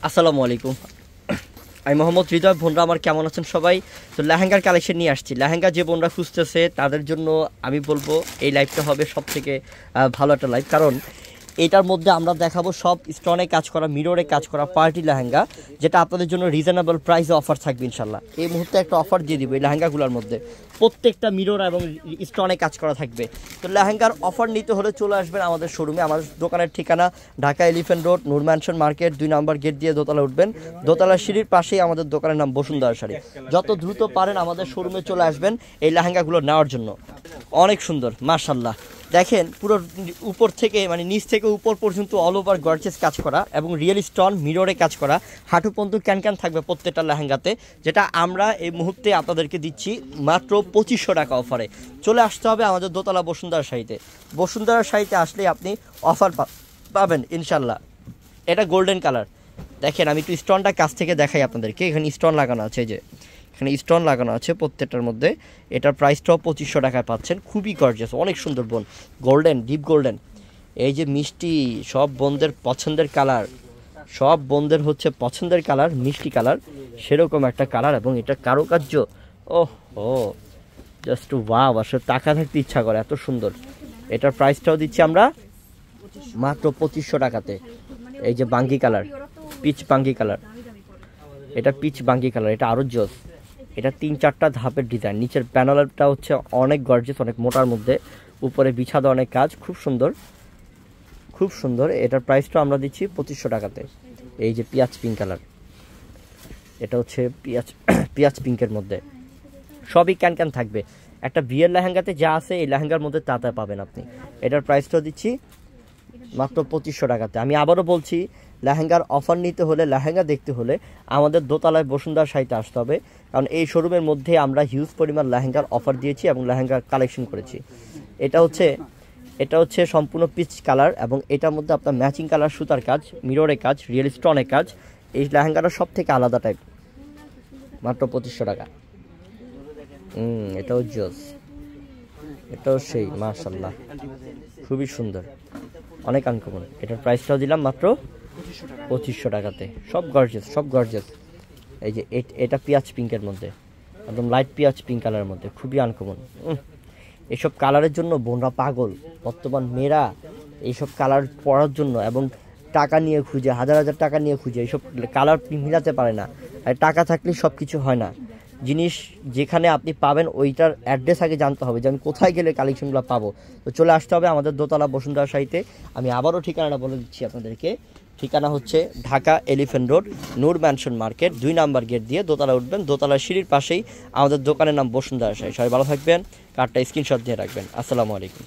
আসসালামু আলাইকুম। আমি মোহাম্মদ হৃদয়। বোনরা আমার কেমন আছেন সবাই? তো লেহেঙ্গার কালেকশন নিয়ে আসছি। লেহেঙ্গা যে বোনরা খুঁজতেছে তাদের জন্য আমি বলবো এই লাইভটা হবে সব থেকে ভালো একটা লাইভ, কারণ এটার মধ্যে আমরা দেখাবো সব স্টোনে কাজ করা, মিররে কাজ করা পার্টি লেহেঙ্গা, যেটা আপনাদের জন্য রিজনেবল প্রাইসে অফার থাকবে ইনশাল্লাহ। এই মুহূর্তে একটা অফার দিয়ে দিব এই লেহেঙ্গাগুলোর মধ্যে, প্রত্যেকটা মিরর এবং স্টোনে কাজ করা থাকবে। তো লেহেঙ্গার অফার নিতে হলে চলে আসবেন আমাদের শোরুমে। আমাদের দোকানের ঠিকানা ঢাকা এলিফ্যান্ট রোড, নূর ম্যানশন মার্কেট, 2 নম্বর গেট দিয়ে দোতলা উঠবেন। দোতলা সিঁড়ির পাশেই আমাদের দোকানের নাম বসুন্ধরা শাড়ি। যত দ্রুত পারেন আমাদের শোরুমে চলে আসবেন এই লেহেঙ্গাগুলো নেওয়ার জন্য। অনেক সুন্দর মাশাআল্লাহ। দেখেন পুরো উপর থেকে মানে নিচ থেকে উপর পর্যন্ত অল ওভার গর্জেস কাজ করা এবং রিয়েল স্টোন মিররে কাজ করা, হাঁটু পর্যন্ত ক্যান থাকবে প্রত্যেকটা লেহেঙ্গাতে, যেটা আমরা এই মুহূর্তে আপনাদেরকে দিচ্ছি মাত্র 2500 টাকা অফারে। চলে আসতে হবে আমাদের দোতলা বসুন্ধরা শাড়িতে। বসুন্ধরা শাড়িতে আসলে আপনি অফার পাবেন ইনশাল্লাহ। এটা গোল্ডেন কালার। দেখেন আমি একটু স্টোনটা কাছ থেকে দেখাই আপনাদেরকে। এখানে স্টোন লাগানো আছে, যে এখানে স্টোন লাগানো আছে প্রত্যেকটার মধ্যে। এটার প্রাইসটাও 2500 টাকায় পাচ্ছেন। খুবই গর্জিয়াস, অনেক সুন্দর বোন, গোল্ডেন, ডিপ গোল্ডেন। এই যে মিষ্টি, সব বোনদের পছন্দের কালার, সব বোনদের হচ্ছে পছন্দের কালার, মিষ্টি কালার, সেরকম একটা কালার। এবং এটা কারুকার্য, ওহ ও জাস্ট ওয়াও, আসলে টাকা থাকতে ইচ্ছা করে, এত সুন্দর। এটার প্রাইসটাও দিচ্ছি আমরা মাত্র 2500 টাকাতে। এই যে বাঙ্গি কালার, পিচ বাঙ্গি কালার, এটা পিচ বাঙ্গি কালার, এটা আরও জোস। এটা 3-4টা ধাপের ডিজাইন। নিচের প্যানেলটা হচ্ছে অনেক গর্জিয়াস, অনেক মোটার মধ্যে, উপরে বিছাদা অনেক কাজ, খুব সুন্দর, খুব সুন্দর। এটার প্রাইসটা আমরা দিচ্ছি 2500 টাকাতে। এই যে পিঁয়াজ পিঙ্ক কালার, এটা হচ্ছে পিঁয়াজ পিঙ্কের মধ্যে, সবই ক্যান থাকবে। একটা বিয়ের লেহেঙ্গাতে যা আছে এই লেহেঙ্গার মধ্যে তা পাবেন আপনি। এটার প্রাইসটা দিচ্ছি মাত্র 2500 টাকাতে। আমি আবারও বলছি, লেহেঙ্গার অফার নিতে হলে, লেহেঙ্গা দেখতে হলে আমাদের দোতলায় বসুন্ধরা শাড়িতে আসতে হবে, কারণ এই শোরুমের মধ্যে আমরা হিউজ পরিমাণ লেহেঙ্গার অফার দিয়েছি এবং লেহেঙ্গার কালেকশন করেছি। এটা হচ্ছে সম্পূর্ণ পিচ কালার এবং এটার মধ্যে আপনার ম্যাচিং কালার সুতার কাজ, মিররে কাজ, রিয়েল স্টোনের কাজ। এই লেহেঙ্গাটা সব থেকে আলাদা টাইপ, মাত্র 2500 টাকা। এটাও জোস, এটাও সেই মাশাআল্লাহ, খুবই সুন্দর, অনেক আনকমন। এটার প্রাইসটাও দিলাম মাত্র 2500 টাকাতে। সব গর্জিয়াস, সব গর্জিয়াস। এই যে এটা পিঁয়াজ পিঙ্কের মধ্যে, একদম লাইট পিঁয়াজ পিঙ্ক কালারের মধ্যে, খুবই আনকমন। এইসব কালারের জন্য বোনরা পাগল, বর্তমান মেয়েরা এইসব কালার পরার জন্য, এবং টাকা নিয়ে খুঁজে, হাজার হাজার টাকা নিয়ে খুঁজে, এইসব কালার মিলাতে পারে না। আর টাকা থাকলে সব কিছু হয় না। জিনিস যেখানে আপনি পাবেন ওইটার অ্যাড্রেস আগে জানতে হবে, যে আমি কোথায় গেলে কালেকশনগুলো পাবো। তো চলে আসতে হবে আমাদের দোতলা বসুন্ধরা শাড়িতে। আমি আবারও ঠিকানাটা বলে দিচ্ছি আপনাদেরকে। ঠিকানা হচ্ছে ঢাকা এলিফ্যান্ট রোড, নূর ম্যানশন মার্কেট, 2 নম্বর গেট দিয়ে দোতলা উঠবেন। দোতলার সিঁড়ির পাশেই আমাদের দোকানের নাম বসুন্ধরা শাড়ি। সবাই ভালো থাকবেন, কার্ডটা স্ক্রিনশট দিয়ে রাখবেন। আসসালামু আলাইকুম।